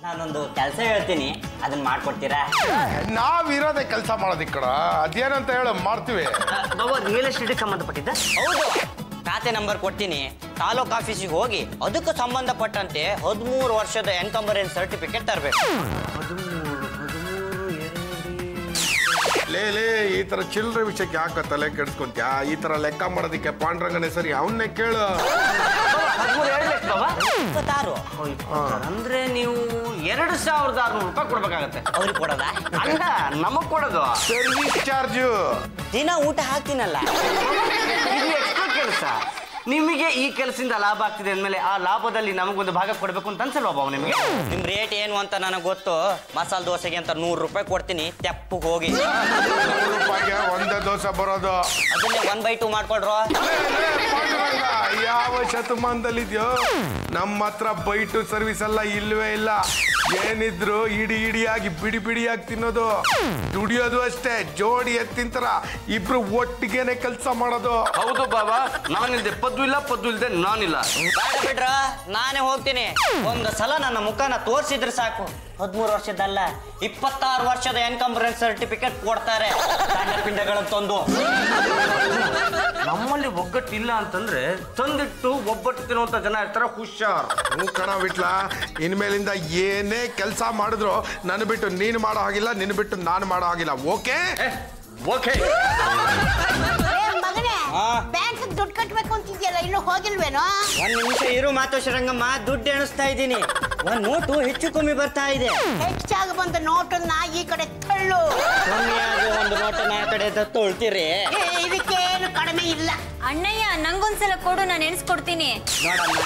ನಾನೊಂದು ಕೆಲಸ ಹೇಳ್ತೀನಿ, ಅದನ್ನ ಮಾಡ್ಕೊಡ್ತೀರಾ? ನಾವಿರೋದೇ ಕೆಲಸ ಮಾಡೋದಿಕ್ ಕಡ, ಅದೇನಂತ ಹೇಳ ಮಾಡ್ತೀವಿ. ರಿಯಲ್ ಎಸ್ಟೇಟ್ ಸಂಬಂಧಪಟ್ಟಿದ್ದ? ಹೌದು, ಖಾತೆ ನಂಬರ್ ಕೊಡ್ತೀನಿ. ತಾಲೂಕ್ ಆಫೀಸಿಗೆ ಹೋಗಿ ಅದಕ್ಕೆ ಸಂಬಂಧಪಟ್ಟಂತೆ 13 ವರ್ಷದ ಎನ್ಕಂಬರೆನ್ಸ್ ಸರ್ಟಿಫಿಕೇಟ್ ತರಬೇಕು. ಲೇ ಈ ತರ ಚಿಲ್ಲರೆ ವಿಷಯಕ್ಕೆ ಯಾಕ ತಲೆ ಕೆಡ್ಸ್ಕೊಂತ್ಯಾ? ಈ ತರ ಲೆಕ್ಕ ಮಾಡೋದಿಕ್ಕೆ ಪಾಂಡ್ರಂಗನೇ ಸರಿ, ಅವನ್ನೇ ಕೇಳು. 26 ಅಂದ್ರೆ ನೀವು 2600 ರೂಪಾಯಿ ಕೊಡ್ಬೇಕಾಗತ್ತೆ. ಅವ್ರಿಗೆ ಕೊಡೋದಾ? ಅಲ್ಲ, ನಮಗ್ ಕೊಡೋದು ಸರ್ವಿಸ್ ಚಾರ್ಜು. ದಿನ ಊಟ ಹಾಕ್ತೀನಲ್ಲ. ಇದು ಎಕ್ಸ್ಟ್ರಾ ಕೆಲಸ. ನಿಮಗೆ ಈ ಕೆಲಸದಿಂದ ಲಾಭ ಆಗ್ತಿದೆ ಅಂದ್ಮೇಲೆ ಆ ಲಾಭದಲ್ಲಿ ನಮಗೊಂದು ಭಾಗ ಕೊಡ್ಬೇಕು ಅಂತ ಅನ್ಸಲ್ವಾ ಬಾಬು ನಿಮಗೆ? ನಿಮ್ ರೇಟ್ ಏನು ಅಂತ ನನಗೆ ಗೊತ್ತು. ಮಸಾಲೆ ದೋಸೆಗೆ ಅಂತ 100 ರೂಪಾಯಿ ಕೊಡ್ತೀನಿ, ತೆಪ್ಪಗೆ ಹೋಗಿ. 100 ರೂಪಾಯಿಗೆ ಒಂದೇ ದೋಸೆ ಬರೋದು. ಅದನ್ನೇ 1/2 ಮಾಡ್ಕೊಡ್ರೋ. ಯಾವ ಶತಮಾನದಲ್ಲಿದ್ಯೋ? ನಮ್ಮ ಹತ್ರ ಬೈಟು ಸರ್ವಿಸ್ ಎಲ್ಲ ಇಲ್ವೇ ಇಲ್ಲ. ಏನಿದ್ರು ಇಡಿಯಾಗಿ ಬಿಡಿಯಾಗಿ ತಿನ್ನೋದು, ದುಡಿಯೋದು ಅಷ್ಟೇ. ಜೋಡಿ ಎತ್ತಿಂತರ ಇಬ್ರು ಒಟ್ಟಿಗೆನೆ ಕೆಲಸ ಮಾಡೋದು. ಹೌದು ಬಾಬಾ, ನಾನಿಲ್ದೆ ಪದ್ದು ಇಲ್ಲ, ಪದ್ದು ಇಲ್ದೆ ನಾನಿಲ್ಲ. ಬೇಡ ಬಿಡ್ರ, ನಾನೇ ಹೋಗ್ತೀನಿ. ಒಂದು ಸಲ ನನ್ನ ಮುಖನ ತೋರಿಸಿದ್ರೆ ಸಾಕು. 13 ವರ್ಷದಲ್ಲ, 26 ವರ್ಷದ ಎನ್ಕಂಬರೆನ್ಸ್ ಸರ್ಟಿಫಿಕೇಟ್ ಕೊಡ್ತಾರೆ. ಸಣ್ಣ ಪಿಂಡಗಳನ್ನು ತಂದು. ನಮ್ಮಲ್ಲಿ ಒಗ್ಗಟ್ಟಿಲ್ಲ ಅಂತಂದ್ರೆ ತಂದಿಟ್ಟು ಒಬ್ಬಟ್ಟು ತಿನ್ನುವಂತ ಜನ ಇರ್ತಾರ. ಹುಷಾರ್. ಹ್ಞೂ ಕಣ ಬಿಟ್ಲಾ, ಇನ್ಮೇಲಿಂದ ಏನೇ ಕೆಲಸ ಮಾಡಿದ್ರು ನನ್ನ ಬಿಟ್ಟು ನೀನು ಮಾಡೋ ಹಾಗಿಲ್ಲ, ನಿನ್ನ ಬಿಟ್ಟು ನಾನು ಮಾಡೋ ಹಾಗಿಲ್ಲ. Okay okay. ಬ್ಯಾಂಕ್ ದುಡ್ಡು ಕಟ್ಟಬೇಕು ಅಂತಿದ್ಯಲ್ಲ, ಇನ್ನೂ ಹೋಗಿಲ್ವೇನೋ? 1 ನಿಮಿಷ ಇರು ಮಾತೋಶ್ರೀ ರಂಗಮ್ಮ, ದುಡ್ಡು ಎಣಿಸ್ತಾ ಇದ್ದೀನಿ. ಒಂದು ನೋಟು ಹೆಚ್ಚು ಕಮ್ಮಿ ಬರ್ತಾ ಇದೆ. ಹೆಚ್ಚಾಗಿ ಬಂದ ನೋಟನ್ನ ಈ ಕಡೆ ತಳ್ಳು. ಕಮ್ಮಿಯಾಗಿ ಒಂದು ನೋಟನ್ನ ಆ ಕಡೆ ತೊಳ್ತೀರಿ. ಇದಕ್ಕೇನು ಕಡಿಮೆ ಇಲ್ಲ. ಅಣ್ಣಯ್ಯ, ನಂಗೊಂದ್ಸಲ ಕೊಡು, ನಾನು ಎಣಿಸ್ಕೊಡ್ತೀನಿ. ನೋಡಮ್ಮ,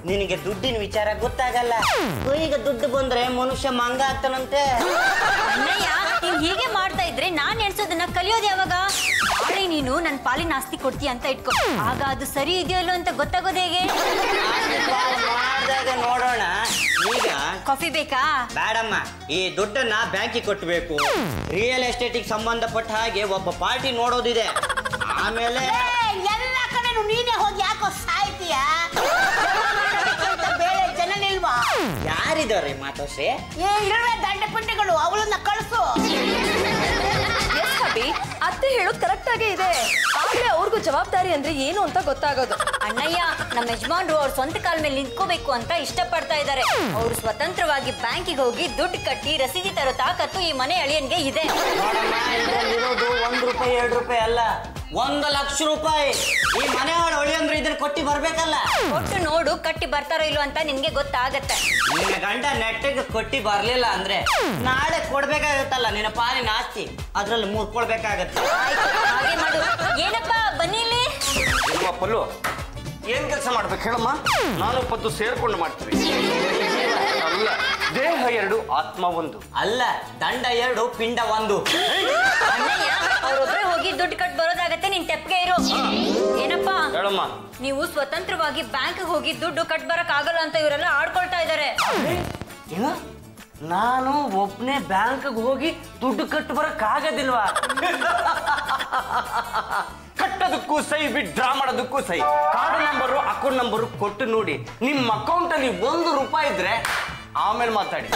ನಿನಗೆ ದುಡ್ಡಿನ ವಿಚಾರ ಗೊತ್ತಾಗಲ್ಲ. ಈಗ ದುಡ್ಡು ಬಂದ್ರೆ ಮನುಷ್ಯ ಮಂಗ ಆಗ್ತಾನಂತೆ. ಅಣ್ಣಯ್ಯ, ನೀನ್ ಹೀಗೆ ಮಾಡ್ತಾ ಇದ್ರೆ ನಾನ್ ಎಣಿಸೋದನ್ನ ಕಲಿಯೋದು ಯಾವಾಗ? ನಾಳೆ ನೀನು ನನ್ನ ಪಾಲಿನ ಆಸ್ತಿ ಕೊಡ್ತೀಯ ಅಂತ ಇಟ್ಕೊ. ಆಗ ಅದು ಸರಿ ಇದೆಯೋ ಇಲ್ಲೋ ಅಂತ ಗೊತ್ತಾಗೋದು ಹೇಗೆ? ಮಾಡಿದಾಗ ನೋಡೋಣ. ಈಗ ಕಾಫಿ ಬೇಕಾ? ಬೇಡಮ್ಮ, ಈ ದುಡ್ಡನ್ನ ಬ್ಯಾಂಕಿಗೆ ಕೊಟ್ಟಬೇಕು. ರಿಯಲ್ ಎಸ್ಟೇಟಿಗೆ ಸಂಬಂಧಪಟ್ಟ ಹಾಗೆ ಒಬ್ಬ ಪಾರ್ಟಿ ನೋಡೋದಿದೆ. ಆಮೇಲೆ ಎಲ್ಲ ಕಡೆನು ನೀನೇ ಹೋಗಿ ಯಾಕೋ ಸಾಯ್ತೀಯ? ಬೇರೆ ಜನ ನಿಲ್ವಾ? ಯಾರಿದ್ದಾರೆ ಮಾತೋಶ್ರೀ? ಇರುವೆ ದಂಡ ಪಿಂಡಿಗಳು, ಅವಳನ್ನ ಕಳಿಸು. ಅತ್ತೆ ಹೇಳೋದು ಕರೆಕ್ಟ್ ಆಗೇ ಇದೆ. ಆದ್ರೆ ಅವ್ರಿಗೂ ಜವಾಬ್ದಾರಿ ಅಂದ್ರೆ ಏನು ಅಂತ ಗೊತ್ತಾಗೋದು. ಅಣ್ಣಯ್ಯ, ನಮ್ಮ ಯಜಮಾನ್ರು ಅವ್ರ ಸ್ವಂತ ಕಾಲ ಮೇಲೆ ನಿಂತ್ಕೋಬೇಕು ಅಂತ ಇಷ್ಟಪಡ್ತಾ ಇದ್ದಾರೆ. ಅವ್ರು ಸ್ವತಂತ್ರವಾಗಿ ಬ್ಯಾಂಕಿಗೆ ಹೋಗಿ ದುಡ್ಡು ಕಟ್ಟಿ ರಸೀದಿ ತರೋ ತಾಕತ್ತು ಈ ಮನೆ ಅಳಿಯನ್ಗೆ ಇದೆ. ನೋಡಮ್ಮ, ಇದರಲ್ಲಿರೋದು 1 ರೂಪಾಯಿ 2 ರೂಪಾಯಿ ಅಲ್ಲ, 1 ಲಕ್ಷ ರೂಪಾಯಿ. ಈ ಮನೆ ಹೊಳಿ ಅಂದ್ರೆ ಇದನ್ನ ಕೊಟ್ಟಿ ಬರ್ಬೇಕಲ್ಲ. ಕೊಟ್ಟು ನೋಡು, ಕಟ್ಟಿ ಬರ್ತಾರೋ ಇಲ್ವೋ ಅಂತ ನಿನ್ಗೆ ಗೊತ್ತಾಗತ್ತೆ. ನಿನ್ನ ಗಂಡ ನೆಟ್ಟಿಗೆ ಕೊಟ್ಟಿ ಬರ್ಲಿಲ್ಲ ಅಂದ್ರೆ ನಾಳೆ ಕೊಡ್ಬೇಕಾಗತ್ತಲ್ಲ ನಿನ್ನ ಪಾಲಿನ ಆಸ್ತಿ. ಅದ್ರಲ್ಲಿ ಮುರ್ಕೊಳ್ಬೇಕಾಗತ್ತೆ. ಹಾಗೆ ಮಾಡು. ಏನಪ್ಪ, ಬನ್ನಿ ಇಲ್ಲಿ. ಪಲ್ಲು, ಏನ್ ಕೆಲಸ ಮಾಡ್ಬೇಕು ಹೇಳಮ್ಮ? ನಾನು ಪದ್ದು ಸೇರ್ಕೊಂಡು ಮಾಡ್ತೀವಿ. ಅಲ್ಲ, ದೇಹ 2, ಆತ್ಮ 1. ಅಲ್ಲ, ದಂಡ 2, ಪಿಂಡ 1. ಅಣ್ಣಯ್ಯ, ಅವ್ರೊಬ್ರೆ ಹೋಗಿ ದುಡ್ಡು ಕಟ್ ಬರೋದಾಗತ್ತೆ, ನೀನ್ ತೆಪ್ಗೆ ಇರು. ಏನಪ್ಪ ಹೇಳಮ್ಮ. ನೀವು ಸ್ವತಂತ್ರವಾಗಿ ಬ್ಯಾಂಕ್ ಹೋಗಿ ದುಡ್ಡು ಕಟ್ ಬರಕ್ ಆಗಲ್ಲ ಅಂತ ಇವರೆಲ್ಲ ಆಡ್ಕೊಳ್ತಾ ಇದಾರೆ. ಏನು? ನಾನು ಒಬ್ನೇ ಬ್ಯಾಂಕ್ಗೆ ಹೋಗಿ ದುಡ್ಡು ಕಟ್ಟು ಬರಕ್ ಆಗೋದಿಲ್ವಾ? ಕಟ್ಟೋದಕ್ಕೂ ಸೈ, ವಿಡ್ರಾ ಮಾಡೋದಕ್ಕೂ ಸೈ. ಕಾರ್ಡ್ ನಂಬರು, ಅಕೌಂಟ್ ನಂಬರು ಕೊಟ್ಟು ನೋಡಿ. ನಿಮ್ಮ ಅಕೌಂಟ್ ಅಲ್ಲಿ 1 ರೂಪಾಯಿ ಇದ್ರೆ ಆಮೇಲೆ ಮಾತಾಡಿ.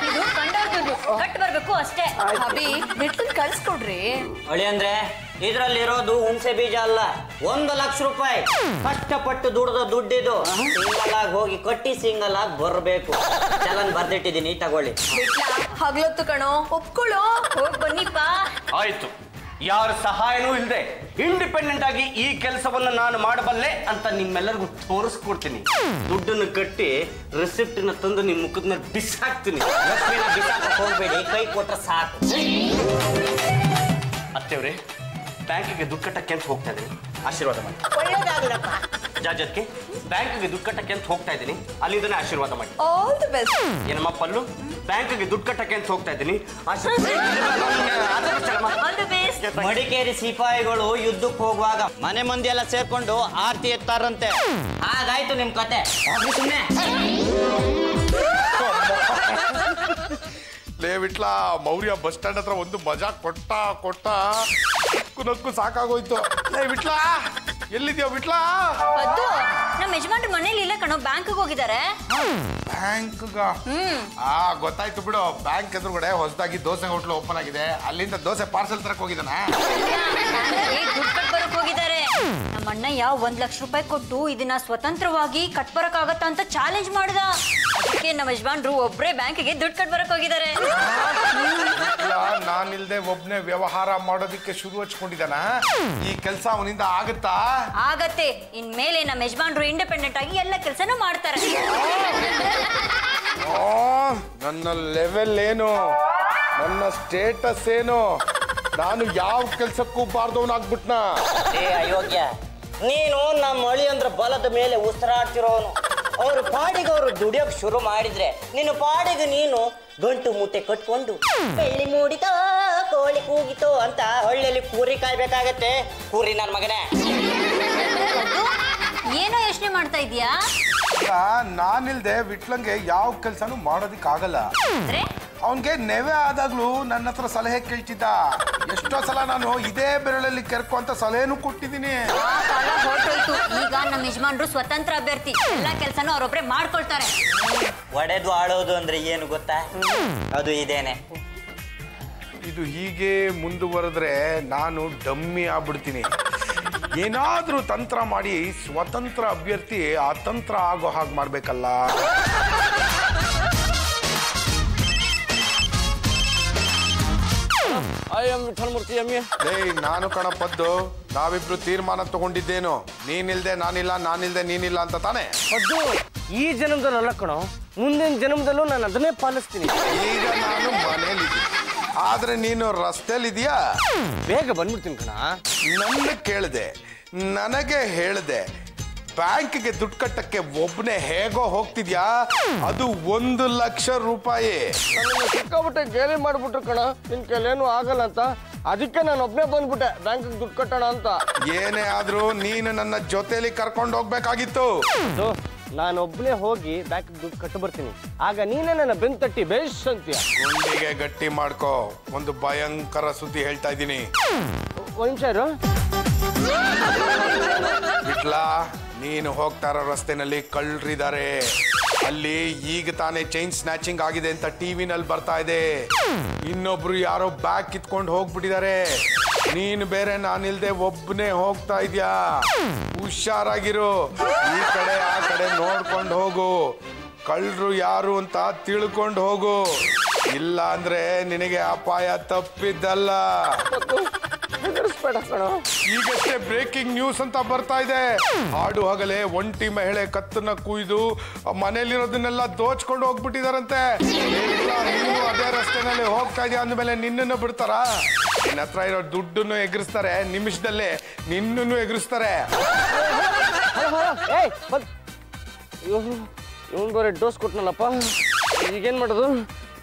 ಇದು ಕಂಡವ್ರ ದುಡ್ಡು, ಕಟ್ ಬರ್ಬೇಕು ಅಷ್ಟೇ. ಅಭಿ, ಬಿಟ್ಟು ಕಳ್ಸ್ಕೊಡ್ರಿ. ಹೊಳಿ ಅಂದ್ರೆ ಇದ್ರಲ್ಲಿರೋದು ಹುಣಸೆ ಬೀಜ ಅಲ್ಲ, 1 ಲಕ್ಷ ರೂಪಾಯಿ. ಕಷ್ಟಪಟ್ಟು ದುಡ್ದ ದುಡ್ಡಿದು. ಸಿಂಗಲ್ ಆಗಿ ಹೋಗಿ ಕಟ್ಟಿ ಸಿಂಗಲ್ ಆಗಿ ಬರ್ಬೇಕು. ಚಲನ್ ಬರ್ದಿಟ್ಟಿದ್ದೀನಿ, ತಗೊಳ್ಳಿ. ಹಗ್ಲೊತ್ತು ಕಣೋ, ಒಪ್ಕೊಳ್ಳೋ. ಹೋಗ್ ಬನ್ನಿಪ್ಪ. ಆಯ್ತು, ಯಾರ ಸಹಾಯನೂ ಇಲ್ಲದೆ ಇಂಡಿಪೆಂಡೆಂಟ್ ಆಗಿ ಈ ಕೆಲಸವನ್ನು ನಾನು ಮಾಡಬಲ್ಲೆ ಅಂತ ನಿಮ್ಮೆಲ್ಲರಿಗೂ ತೋರಿಸ್ಕೊಡ್ತೀನಿ. ದುಡ್ಡನ್ನು ಕಟ್ಟಿ ರೆಸಿಪ್ಟ್ ತಂದು ನಿಮ್ ಮುಖದ ಮೇಲೆ ಬಿಸಾಕ್ತೀನಿ. ಹೋಗ್ಬೇಡಿ, ಕೈ ಕೊಟ್ರೆ ಸಾಕು. ಅತ್ತೆಯವ್ರೆ, ಬ್ಯಾಂಕಿಗೆ ದುಡ್ಡು ಕಟ್ಟಕ್ಕೆ ಅಂತ ಹೋಗ್ತಾ ಇದ್ದೀನಿ, ಆಶೀರ್ವಾದ ಮಾಡಿ. ಒಳ್ಳೇದಾಗ್ಲಪ್ಪ. ಜಾಜತ್ಗೆ ಬ್ಯಾಂಕಿಗೆ ದುಡ್ಡು ಕಟ್ಟಕ್ಕೆ ಅಂತ ಹೋಗ್ತಾ ಇದ್ದೀನಿ, ಅಲ್ಲಿಂದನೇ ಆಶೀರ್ವಾದ ಮಾಡಿ. All the best. ಏನಮ್ಮ ಪಲ್ಲು, ಬ್ಯಾಂಕಿಗೆ ದುಡ್ಡು ಕಟ್ಟಕ್ಕೆ ಅಂತ ಹೋಗ್ತಾ ಇದ್ದೀನಿ, ಮಡಿಕೇರಿ ಸಿಪಾಯಿಗಳು ಯುದ್ಧಕ್ಕೆ ಹೋಗುವಾಗ ಮನೆ ಮಂದಿ ಎಲ್ಲ ಸೇರ್ಕೊಂಡು ಆರ್ತಿ ಎತ್ತಾರಂತೆ. ಹಾಗಾಯ್ತು ನಿಮ್ ಕತೆ. ಸುಮ್ಮನೆ ಲೇ ಬಿಟ್ಲ, ಮೌರ್ಯ ಬಸ್ ಸ್ಟ್ಯಾಂಡ್ ಹತ್ರ ಒಂದು ಮಜಾ ಕೊಟ್ಟ ನಕ್ಕು ಸಾಕಾಗೋಯ್ತು. ಲೇ ಬಿಟ್ಲ. ಎಲ್ಲಿದ್ಯೋ ಬಿಟ್ಲಾ? ಪದ್ದು ನಮ್ಮ ಯಜಮಾನ್ರು ಮನೇಲಿ ಇಲ್ಲ ಕಣೋ, ಬ್ಯಾಂಕ್ಗೆ ಹೋಗಿದ್ದಾರೆ. ಬ್ಯಾಂಕ್ಗ? ಗೊತ್ತಾಯ್ತು ಬಿಡು. ಬ್ಯಾಂಕ್ ಎದುರುಗಡೆ ಹೊಸದಾಗಿ ದೋಸೆ ಹೋಟ್ಲು ಓಪನ್ ಆಗಿದೆ, ಅಲ್ಲಿಂದ ದೋಸೆ ಪಾರ್ಸೆಲ್ ತರಕ್ ಹೋಗಿದ್ದಾನ. ದುಡ್ಡು ಕಟ್ಬರಕ್ ಹೋಗಿದ್ದಾರೆ. ನಮ್ಮ ಅಣ್ಣಯ್ಯ 1 ಲಕ್ಷ ರೂಪಾಯಿ ಕೊಟ್ಟು ಇದನ್ನ ಸ್ವತಂತ್ರವಾಗಿ ಕಟ್ಬರಕ್ಕಾಗತ್ತಾ ಅಂತ ಚಾಲೆಂಜ್ ಮಾಡ್ದ. ಅದಕ್ಕೆ ನಮ್ಮ ಯಜಮಾನ್ರು ಒಬ್ರೇ ಬ್ಯಾಂಕಿಗೆ ದುಡ್ಡು ಕಟ್ಬರಕ್ ಹೋಗಿದ್ದಾರೆ. ನಾನಿಲ್ದೆ ಒಬ್ನೇ ವ್ಯವಹಾರ ಮಾಡೋದಿಕ್ಕೆ ಶುರು ಹಚ್ಕೊಂಡಿದ್ದಾನ. ಈ ಕೆಲಸ ಅವನಿಂದ ಆಗುತ್ತಾ? ಆಗತ್ತೆ. ಇನ್ಮೇಲೆ ನಮ್ಮ ಯಜಮಾನ್ರು ಇಂಡಿಪೆಂಡೆಂಟ್ ಆಗಿ ಎಲ್ಲ ಕೆಲಸನೂ ಮಾಡ್ತಾರೆ. ನನ್ನ ಲೆವೆಲ್ ಏನು, ನನ್ನ ಸ್ಟೇಟಸ್ ಏನು, ನಾನು ಯಾವ ಕೆಲ್ಸಕ್ಕೂ ಬಾರ್ದವನಾಗ್ಬಿಟ್ನ. ಏ ಅಯೋಗ್ಯ, ನೀನು ನಮ್ಮ ಅಳಿಯಂದ್ರ ಬಲದ ಮೇಲೆ ಉಸಿರಾಡ್ತಿರೋನು. ಅವ್ರ ಪಾಡಿಗೆ ಅವರು ದುಡಿಯೋಕ್ ಶುರು ಮಾಡಿದ್ರೆ ನಿನ್ನ ಪಾಡಿಗೆ ನೀನು ಗಂಟು ಮೂಟೆ ಕಟ್ಕೊಂಡು ಬೆಳ್ಳಿ ಮೂಡಿತೋ ಕೋಳಿ ಕೂಗಿತೋ ಅಂತ ಹಳ್ಳಿಯಲ್ಲಿ ಕೂರಿ ಕಾಯ್ಬೇಕಾಗತ್ತೆ. ಕೂರಿ ನನ್ನ ಮಗನೇ. ಏನೋ ಯೋಚನೆ ಮಾಡ್ತಾ ಇದೀಯಾ? ನಾನಿಲ್ದೆ ವಿಟ್ಲಂಗೆ ಯಾವ ಕೆಲ್ಸನೂ ಮಾಡೋದಿಕ್ಕಾಗಲ್ಲ. ಅವನ್ಗೆ ನೆವೆ ಆದಾಗ್ಲೂ ನನ್ನ ಹತ್ರ ಸಲಹೆ ಕೇಳ್ತಿದ್ದ. ಎಷ್ಟೋ ಸಲ ನಾನು ಇದೇ ಬೆರಳಲ್ಲಿ ಕೆರ್ಕೊ ಅಂತ ಸಲಹೆನೂ ಕೊಟ್ಟಿದ್ದೀನಿ. ಈಗ ನಮ್ಮ ಯಜಮಾನ್ರು ಸ್ವತಂತ್ರ ಅಭ್ಯರ್ಥಿ, ಎಲ್ಲ ಕೆಲಸನೂ ಅವರೊಬ್ರೆ ಮಾಡ್ಕೊಳ್ತಾರೆ. ಒಡೆದು ಆಳೋದು ಅಂದ್ರೆ ಏನು ಗೊತ್ತಾ? ಅದು ಇದೇನೆ. ಇದು ಹೀಗೆ ಮುಂದುವರೆದ್ರೆ ನಾನು ಡಮ್ಮಿ ಆಗ್ಬಿಡ್ತೀನಿ. ಏನಾದ್ರೂ ತಂತ್ರ ಮಾಡಿ ಸ್ವತಂತ್ರ ಅಭ್ಯರ್ಥಿ ಅತಂತ್ರ ಆಗೋ ಹಾಗೆ ಮಾಡ್ಬೇಕಲ್ಲ. ನಾನು ಕಣಪ್ಪದ್ದು, ನಾವಿಬ್ರು ತೀರ್ಮಾನ ತಗೊಂಡಿದ್ದೇನು, ನೀನಿಲ್ದೆ ನಾನಿಲ್ಲ, ನಾನಿಲ್ದೆ ನೀನಿಲ್ಲ ಅಂತ ತಾನೆ. ಈ ಜನ್ಮದಲ್ಲ ಕಣೋ, ಮುಂದಿನ ಜನ್ಮದಲ್ಲೂ ನಾನು ಅದನ್ನೇ ಪಾಲಿಸ್ತೀನಿ. ಈಗ ನಾನು ಮನೇಲಿದ್ದೀನಿ, ಆದ್ರೆ ನೀನು ರಸ್ತೆಲಿದ್ಯಾ? ಬೇಗ ಬಂದ್ಬಿಡ್ತೀನಿ ಕಣ. ನನ್ನ ಕೇಳಿದೆ, ನನಗೆ ಹೇಳಿದೆ, ಬ್ಯಾಂಕ್ಗೆ ದುಡ್ಡು ಕಟ್ಟಕ್ಕೆ ಒಬ್ಬನೇ ಹೇಗೋ ಹೋಗ್ತಿದ್ಯಾ? ಅದು 1 ಲಕ್ಷ ರೂಪಾಯಿ. ಸಿಕ್ಕಾಬಿಟ್ಟೆ ಗೇಲಿ ಮಾಡ್ಬಿಟ್ರು ಕಣ, ನಿನ್ ಕೈಲೇನು ಆಗಲ್ಲ ಅಂತ. ಅದಕ್ಕೆ ನಾನು ಒಬ್ಬನೇ ಬಂದ್ಬಿಟ್ಟೆ ಬ್ಯಾಂಕ್ಗೆ ದುಡ್ಡು ಕಟ್ಟೋಣ ಅಂತ. ಏನೇ ಆದ್ರೂ ನೀನು ನನ್ನ ಜೊತೆಲಿ ಕರ್ಕೊಂಡು ಹೋಗ್ಬೇಕಾಗಿತ್ತು. ನಾನು ಒಬ್ಬನೇ ಹೋಗಿ ಬ್ಯಾಂಕ್ಗೆ ದುಡ್ಡು ಕಟ್ಟು ಬರ್ತೀನಿ, ಆಗ ನೀನೇ ನನ್ನ ಬೆನ್ ತಟ್ಟಿ ಬೇಷ್ ಅಂತೀಯ. ಗುಂಡಿಗೆ ಗಟ್ಟಿ ಮಾಡ್ಕೋ, ಒಂದು ಭಯಂಕರ ಸುದ್ದಿ ಹೇಳ್ತಾ ಇದ್ದೀನಿ. ಒಂದ್ ನಿಮಿಷ ಇರು. ಬಿಟ್ಲಾ, ನೀನು ಹೋಗ್ತಾ ಇರೋ ರಸ್ತೆನಲ್ಲಿ ಕಳ್ಳರಿದ್ದಾರೆ. ಅಲ್ಲಿ ಈಗ ತಾನೇ ಚೈನ್ ಸ್ನ್ಯಾಚಿಂಗ್ ಆಗಿದೆ ಅಂತ ಟಿವಿನಲ್ಲಿ ಬರ್ತಾ ಇದೆ. ಇನ್ನೊಬ್ರು ಯಾರೋ ಬ್ಯಾಗ್ ಕಿತ್ಕೊಂಡು ಹೋಗ್ಬಿಟ್ಟಿದ್ದಾರೆ. ನೀನು ಬೇರೆ, ನಾನಿಲ್ದೆ ಒಬ್ಬನೇ ಹೋಗ್ತಾ ಇದ್ಯಾ. ಹುಷಾರಾಗಿರು, ಈ ಕಡೆ ಆ ಕಡೆ ನೋಡ್ಕೊಂಡು ಹೋಗು. ಕಳ್ಳರು ಯಾರು ಅಂತ ತಿಳ್ಕೊಂಡು ಹೋಗು, ಇಲ್ಲ ಅಂದ್ರೆ ನಿನಗೆ ಅಪಾಯ ತಪ್ಪಿದ್ದಲ್ಲ. ಈಗಷ್ಟೇ ಬ್ರೇಕಿಂಗ್ ನ್ಯೂಸ್ ಅಂತ ಬರ್ತಾ ಇದೆ. ಹಾಡು ಹಗಲೇ ಒಂಟಿ ಮಹಿಳೆ ಕತ್ತನ್ನ ಕುಯ್ದು ಮನೇಲಿರೋದನ್ನೆಲ್ಲ ದೋಚ್ಕೊಂಡು ಹೋಗ್ಬಿಟ್ಟಿದಾರಂತೆ. ನೀನು ಅದೇ ರಸ್ತೆನಲ್ಲಿ ಹೋಗ್ತಾ ಇದೆಯಾ ಅಂದ್ಮೇಲೆ ನಿನ್ನನ್ನು ಬಿಡ್ತಾರ? ನಿನ್ನ ಹತ್ರ ಇರೋ ದುಡ್ಡನ್ನು ಎಗರಿಸ್ತಾರೆ, ನಿಮಿಷದಲ್ಲೇ ನಿನ್ನನ್ನು ಎಗರಿಸ್ತಾರೆ. ಇವನ್ ಬರೀ ಡೋಸ್ ಕೊಟ್ನಲ್ಲಪ್ಪ, ಈಗೇನ್ ಮಾಡೋದು?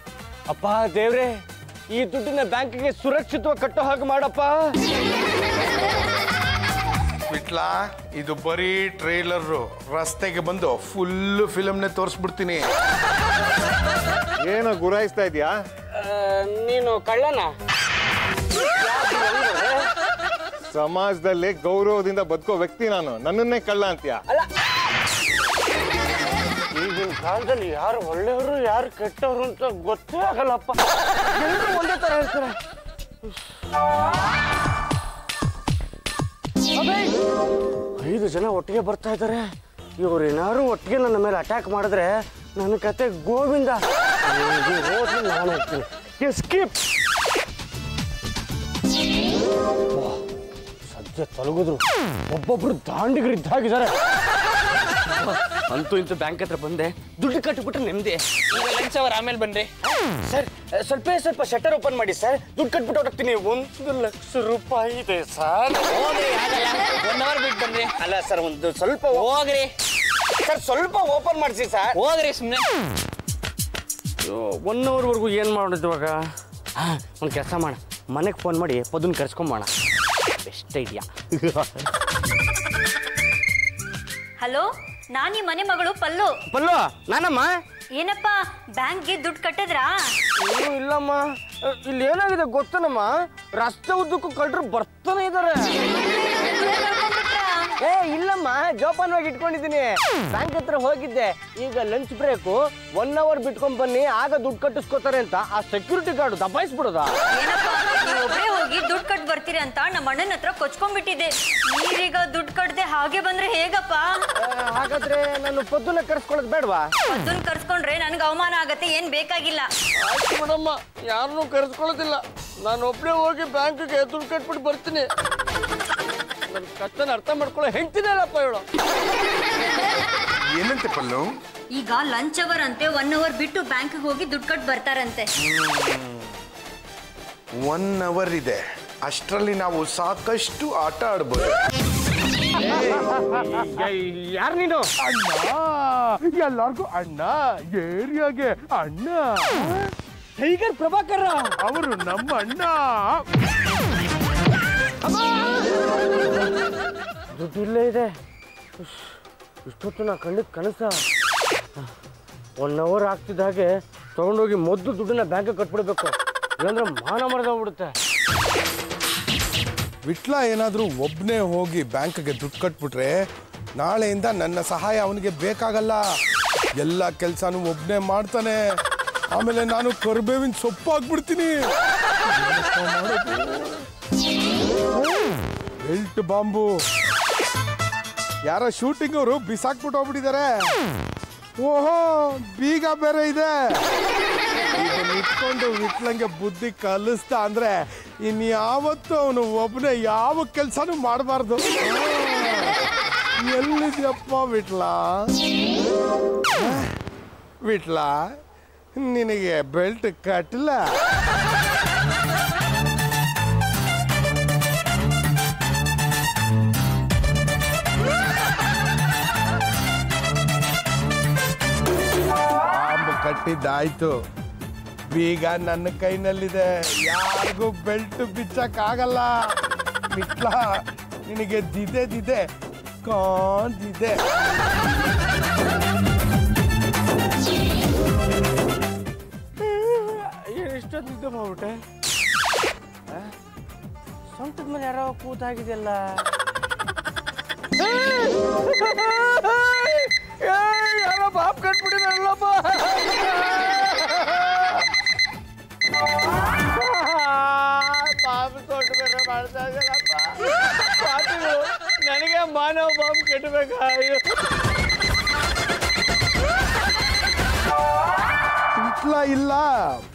ಅಪ್ಪ ದೇವ್ರೆ, ಈ ದುಡ್ಡನ್ನ ಬ್ಯಾಂಕಿಗೆ ಸುರಕ್ಷಿತವಾಗಿ ಕಟ್ಟೋ ಹಾಗೆ ಮಾಡಪ್ಪ. ಬಿಟ್ಲಾ, ಇದು ಬರೀ ಟ್ರೈಲರ್. ರಸ್ತೆಗೆ ಬಂದು ಫುಲ್ ಫಿಲಮ್ನೇ ತೋರಿಸ್ಬಿಡ್ತೀನಿ. ಏನೋ ಗುರಾಯಿಸ್ತಾ ಇದೆಯಾ? ನೀನು ಕಳ್ಳನ? ಸಮಾಜದಲ್ಲಿ ಗೌರವದಿಂದ ಬದುಕೋ ವ್ಯಕ್ತಿ ನಾನು, ನನ್ನನ್ನೇ ಕಳ್ಳ ಅಂತೀಯ? ಅಲ್ಲ, ಈಗಿನ ಕಾಲದಲ್ಲಿ ಯಾರು ಒಳ್ಳೆಯವರು ಯಾರು ಕೆಟ್ಟವರು ಅಂತ ಗೊತ್ತೇ ಆಗಲ್ಲಪ್ಪ. ಎಲ್ಲರೂ ಒಂದೇ ತರ ಹೇಳ್ತಾರೆ. 5 ಜನ ಒಟ್ಟಿಗೆ ಬರ್ತಾ ಇದ್ದಾರೆ. ಇವ್ರು ಏನಾದ್ರು ಒಟ್ಟಿಗೆ ನನ್ನ ಮೇಲೆ ಅಟ್ಯಾಕ್ ಮಾಡಿದ್ರೆ ನನ್ನ ಕತೆ ಗೋವಿಂದ. ನಾನು ಹೋಗ್ತೀನಿ. ಎಸ್ಕೇಪ್. ಸದ್ಯ ತೊಲಗಿದ್ರು, ಒಬ್ಬೊಬ್ರು ದಾಂಡಿಗರಿದ್ದಾಗಿದ್ದಾರೆ. ಅಂತೂ ಇಂತೂ ಬ್ಯಾಂಕ್ ಹತ್ರ ಬಂದೆ, ದುಡ್ಡು ಕಟ್ಟಿಬಿಟ್ರೆ ನೆಮ್ಮದಿ. ಈಗ ಲಂಚ್ ಅವರ್ ಆಮೇಲೆ ಬನ್ರಿ ಸರ್. ಸ್ವಲ್ಪ ಶಟರ್ ಓಪನ್ ಮಾಡಿ ಸರ್, ದುಡ್ಡು ಕಟ್ಬಿಟ್ಟು ಹೋಗ್ತೀನಿ. 1 ಲಕ್ಷ ರೂಪಾಯಿ ಇದೆ ಸರ್. ಹೋಗ್ರಿ, ಆಗಲ್ಲ. 1 ಅವರ್ ಬಿಟ್ಟು ಬನ್ರಿ. ಅಲ್ಲ ಸರ್, ಒಂದು ಸ್ವಲ್ಪ ಹೋಗ್ರಿ ಸರ್, ಸ್ವಲ್ಪ ಓಪನ್ ಮಾಡಿಸಿ ಸರ್. ಹೋಗ್ರಿ ಸುಮ್ಮನೆ. 1 ಅವರ್ವರೆಗೂ ಏನು ಮಾಡೋದು ಇವಾಗ? ಒಂದು ಕೆಲಸ ಮಾಡ, ಮನೆಗೆ ಫೋನ್ ಮಾಡಿ ಪದನ್ ಕರ್ಸ್ಕೊಂಬೋಣ. Best idea. ಹಲೋ, ನಾನು ಈ ಮನೆ ಮಗಳು ಪಲ್ಲು. ಪಲ್ಲು, ನಾನಮ್ಮ. ಏನಪ್ಪ, ಬ್ಯಾಂಕ್ಗೆ ದುಡ್ಡು ಕಟ್ಟಿದ್ರಾ? ಇಲ್ಲಮ್ಮ, ಇಲ್ಲಿ ಏನಾಗಿದೆ ಗೊತ್ತನಮ್ಮ, ರಸ್ತೆ ಉದ್ದಕ್ಕೂ ಕಳ್ಳರು ಬರ್ತಾನೆ ಇದ್ದಾರೆ. ಇಲ್ಲಮ್ಮ ಜೋಪಾನವಾಗಿ ಇಟ್ಕೊಂಡಿದ್ದೀನಿ. ಬ್ಯಾಂಕ್ ಹತ್ರ ಹೋಗಿದ್ದೆ. ಈಗ ಲಂಚ್ ಬ್ರೇಕು 1 ಅವರ್ ಬಿಟ್ಕೊಂಡ್ ಬನ್ನಿ, ಆಗ ದುಡ್ಡು ಕಟ್ಟಿಸ್ಕೋತಾರೆ ಅಂತ ಆ ಸೆಕ್ಯೂರಿಟಿ ಗಾರ್ಡ್ ದಬಾಯಿಸ್ಬಿಡೋದ. ನೀವು ಒಬ್ಬರೇ ಹೋಗಿ ದುಡ್ಡು ಕಟ್ ಬರ್ತೀರಿ ಅಂತ ನಮ್ಮ ಅಣ್ಣನ ಹತ್ರ ಕೊಚ್ಕೊಂಡ್ಬಿಟ್ಟಿದ್ದೆ. ನೀವೀಗ ದುಡ್ಡು ಕಟ್ಟದೆ ಹಾಗೆ ಬಂದ್ರೆ ಹೇಗಪ್ಪ? ಹಾಗಾದ್ರೆ ನಾನು ಪೊದ್ದುನ ಕರ್ಸ್ಕೊಳ್ಳೋದು ಬೇಡವಾ? ಅದನ್ನ ಕರ್ಸ್ಕೊಂಡ್ರೆ ನನ್ಗೆ ಅವಮಾನ ಆಗತ್ತೆ. ಏನ್ ಬೇಕಾಗಿಲ್ಲ. ಆಯ್ತು ಮೇಡಮ್ಮ, ಯಾರನ್ನೂ ಕರ್ಸ್ಕೊಳ್ಳೋದಿಲ್ಲ. ನಾನು ಒಬ್ಬನೇ ಹೋಗಿ ಬ್ಯಾಂಕ್ಗೆ ದುಡ್ಡು ಕಟ್ಬಿಟ್ಟು ಬರ್ತೀನಿ. ನನ್ನ ಕಷ್ಟನ ಅರ್ಥ ಮಾಡ್ಕೊಳ್ಳೋ ಹೆಂಡ್ತಿನಲ್ಲಪ್ಪ ಇವಳು. ಏನಂತೆ ಪಲ್ಲು? ಈಗ ಲಂಚ್ ಅವರ್ ಅಂತೆ, 1 ಅವರ್ ಬಿಟ್ಟು ಬ್ಯಾಂಕ್ಗೆ ಹೋಗಿ ದುಡ್ಡು ಕಟ್ ಬರ್ತಾರಂತೆ. 1 ಅವರ್ ಇದೆ, ಅಷ್ಟರಲ್ಲಿ ನಾವು ಸಾಕಷ್ಟು ಆಟ ಆಡ್ಬೋದು. ಯಾರು ನೀನು? ಅಣ್ಣ, ಎಲ್ಲಾರ್ಗು ಅಣ್ಣ, ಏರಿಯಾಗೆ ಅಣ್ಣ. ಟೈಗರ್ ಪ್ರಭಾಕರ ಅವರು ನಮ್ಮ ಅಣ್ಣ. ದುಡ್ಡು ಇಲ್ಲೇ ಇದೆ. ಇಷ್ಟೊತ್ತು ನಾ ಕಣ್ಣಿಗೆ ಕನಸ. 1 ಅವರ್ ಆಗ್ತಿದ್ದ ಹಾಗೆ ತಗೊಂಡೋಗಿ ಮೊದಲು ದುಡ್ಡನ್ನ ಬ್ಯಾಂಕ್ ಕಟ್ಬಿಡ್ಬೇಕು, ಇಲ್ಲಾಂದ್ರೆ ಮಾನ ಮರದೋಗ್ಬಿಡುತ್ತೆ. ವಿಟ್ಲ ಏನಾದರೂ ಒಬ್ಬನೇ ಹೋಗಿ ಬ್ಯಾಂಕ್ಗೆ ದುಡ್ಡು ಕಟ್ಬಿಟ್ರೆ ನಾಳೆಯಿಂದ ನನ್ನ ಸಹಾಯ ಅವನಿಗೆ ಬೇಕಾಗಲ್ಲ. ಎಲ್ಲ ಕೆಲಸನೂ ಒಬ್ಬನೇ ಮಾಡ್ತಾನೆ. ಆಮೇಲೆ ನಾನು ಕರಿಬೇವಿನ ಸೊಪ್ಪು ಹಾಕ್ಬಿಡ್ತೀನಿ. ಬೆಲ್ಟ್ ಬಾಂಬು ಯಾರೋ ಶೂಟಿಂಗ್ ಅವರು ಬಿಸಾಕ್ಬಿಟ್ಟು ಹೋಗ್ಬಿಟ್ಟಿದ್ದಾರೆ. ಓಹೋ, ಬೀಗ ಬೇರೆ ಇದೆ. ಇಟ್ಕೊಂಡು ವಿಟ್ಲಂಗೆ ಬುದ್ಧಿ ಕಲಿಸ್ದ ಅಂದ್ರೆ ಇನ್ಯಾವತ್ತು ಅವನು ಒಬ್ಬನೇ ಯಾವ ಕೆಲಸನೂ ಮಾಡಬಾರ್ದು. ಎಲ್ಲಿದ್ಯಪ್ಪ ವಿಟ್ಲ? ವಿಟ್ಲ, ನಿನಗೆ ಬೆಲ್ಟ್ ಕಟ್ಟಲ್ಲ? ಬಾಂಬ್ ಕಟ್ಟಿದ್ದಾಯ್ತು, ಬೀಗ ನನ್ನ ಕೈನಲ್ಲಿದೆ. ಯಾರಿಗೂ ಬೆಲ್ಟ್ ಬಿಚ್ಚಕ್ಕಾಗಲ್ಲ. ವಿಟ್ಲ, ನಿನಗೆ ದಿದೆ ಕಾಂದಿದೆ. ಎಷ್ಟೊತ್ತು ನಿದ್ದೆ ಮಾಡ್ಬಿಟ್ಟೆ? ಸೊಂಟದ ಮೇಲೆ ಯಾರೋ ಕೂತಾಗಿದೆಯಲ್ಲ. ಯಾರೋ ಬಾಬ್ ಕಟ್ಬಿಟ್ಟಿದಾರಲ್ಲಪ್ಪ. ಬಾಬು ಸೊಂಟು ಬೇರೆ ಮಾಡ್ತಾ ಇದ್ದಾರಪ್ಪ. ನನಗೆ ಮಾನವ ಬಾಂಬ್ ಕಟ್ಟಬೇಕಾ? ವಿಟ್ಲ ಇಲ್ಲ,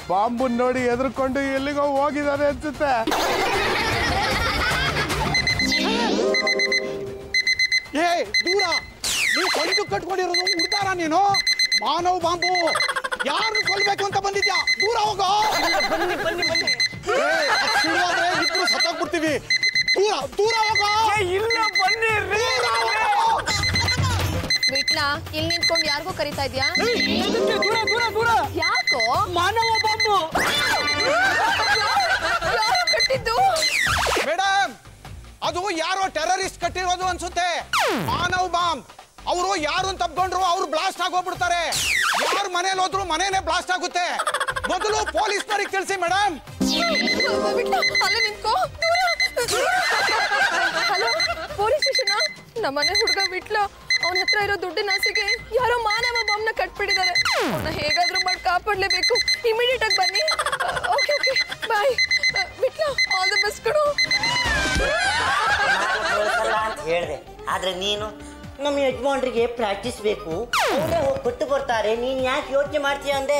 ಬಾಂಬು ನೋಡಿ ಎದ್ರಕೊಂಡು ಎಲ್ಲಿಗೋ ಹೋಗಿದ್ದಾರೆ ಅನ್ಸುತ್ತೆ. ಏ ದೂರ, ನೀ ಸೊಂಟು ಕಟ್ಕೊಂಡಿರೋದು ಉಡ್ತಾರ ನೀನು? ಮಾನವ ಬಾಂಬು ಯಾರು ಕೊಲ್ಬೇಕು ಅಂತ ಬಂದಿದ್ಯಾ? ದೂರ ಹೋಗೋ. ಬನ್ನಿ ಬನ್ನಿ ಬನ್ನಿ. ಸುಡುವಾದ್ರೆ ಇಬ್ರು ಸತ್ತೋಗ್ಬಿಡ್ತೀವಿ. ದೂರ ದೂರ ಹೋಗೋ. ಇಲ್ಲ ಬನ್ನಿ. ವಿಟ್ಲ, ಇಲ್ಲಿ ನಿಂತ್ಕೊಂಡು ಯಾರಿಗೂ ಕರಿತಾ ಇದ್ಯಾ? ದೂರ ದೂರ ದೂರ. ಯಾಕೋ? ಮಾನವ ಬಾಂಬು ಯಾರು ಕಟ್ಟಿದ್ದು? ಮೇಡಮ್, ಅದು ಯಾರೋ ಟೆರರಿಸ್ಟ್ ಕಟ್ಟಿರೋದು ಅನ್ಸುತ್ತೆ. ಮಾನವ್ ಬಾಂಬ್. ಅವರು ಯಾರು ತಪ್ಪಿಕೊಂಡ್ರು ಅವ್ರು ಬ್ಲಾಸ್ಟ್ ಆಗೋಗ್ಬಿಡ್ತಾರೆ. ಯಾರು ಮನೇಲಿ ಹೋದ್ರು ಮನೇನೆ ಬ್ಲಾಸ್ಟ್ ಆಗುತ್ತೆ. ಮೊದಲು ಪೊಲೀಸ್ನವ್ರಿಗೆ ತಿಳಿಸಿ ಮೇಡಮ್. ವಿಟ್ಲ, ಅಲ್ಲೇ ನಿಂತ್ಕೋ. Hello, police station? ನಮ್ಮನೆ ಹುಡುಗ ವಿಟ್ಲ, ಅವನ ಹತ್ರ ಇರೋ ದುಡ್ಡಿನ ಆಸೆಗೆ ಯಾರೋ ಮಾನವ ಬಾಂಬ್ನ ಕಟ್ಬಿಟ್ಟಿದ್ದಾರೆ. ಅವನ್ನ ಹೇಗಾದ್ರೂ ಮಾಡಿ ಕಾಪಾಡಲೇಬೇಕು. ಇಮಿಡಿಯೇಟ್ ಆಗಿ ಬನ್ನಿ. Okay okay, bye. Vitla, all the best ಕಣೋ. ಅಂತ ಹೇಳಿದೆ, ಆದ್ರೆ ನೀನು ನಮ್ಮ ಯಜಮಾನ್ರಿಗೆ ಪ್ರಾಕ್ಟೀಸ್ ಬೇಕು, ಅವರೇ ಹೋಗಿ ಕೊಟ್ಟು ಬರ್ತಾರೆ, ನೀನ್ ಯಾಕೆ ಯೋಚನೆ ಮಾಡ್ತೀಯ ಅಂದೆ.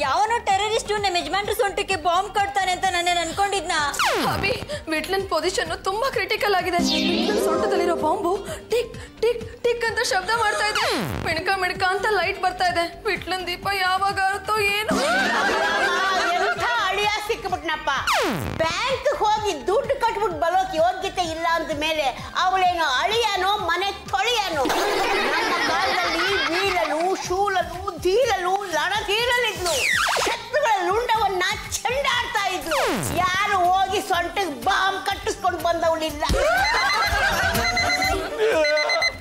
ಯಾವನೋ ಟೆರರಿಸ್ಟ್ ನಮ್ಮ ಯಜಮಾನ್ರ ಸೊಂಟಕ್ಕೆ ಬಾಂಬ್ ಕಟ್ತಾನೆ ಅಂತ ನಾನು ಅನ್ಕೊಂಡಿದ್ನ. ಅಭಿ, ವಿಟ್ಲನ್ ಪೊಸಿಷನ್ ತುಂಬಾ ಕ್ರಿಟಿಕಲ್ ಆಗಿದೆ. ವಿಟ್ಲನ್ ಸೊಂಟದಲ್ಲಿರೋ ಬಾಂಬು ಟಿಕ್ ಟಿಕ್ ಟಿಕ್ ಅಂತ ಶಬ್ದ ಮಾಡ್ತಾ ಇದೆ. ಮಿಣಕ ಮಿಣಕ ಅಂತ ಲೈಟ್ ಬರ್ತಾ ಇದೆ. ವಿಟ್ಲನ್ ದೀಪ ಯಾವಾಗ ಆರುತ್ತೋ ಏನು. ಎಂಥ ಅಳಿಯ ಸಿಕ್ಬಿಟ್ನಪ್ಪ. ಬ್ಯಾಂಕ್ ಹೋಗಿ ದುಡ್ಡು ಕಟ್ಬಿಟ್ಟು ಬರೋಕ್ ಯೋಗ್ಯತೆ ಇಲ್ಲ ಅಂದ ಮೇಲೆ ಅವಳೇನೋ ಅಳಿಯನೋ ಮನೆ ತೊಳೆಯನೋ. ನಮ್ಮ ಕಾಲದಲ್ಲಿ ಬೀಳಲು ಶೂಲಲು ಧೀರಲು ಲಣಧೀರಲಿದ್ಲು. ಶತ್ರುಗಳ ಲುಂಡವನ್ನ ಚೆಂಡಾಡ್ತಾ ಇದ್ಲು. ಯಾರು ಹೋಗಿ ಸೊಂಟಕ್ಕೆ ಬಾಂಬ್ ಕಟ್ಟಿಸ್ಕೊಂಡು ಬಂದವಳಿಲ್ಲ.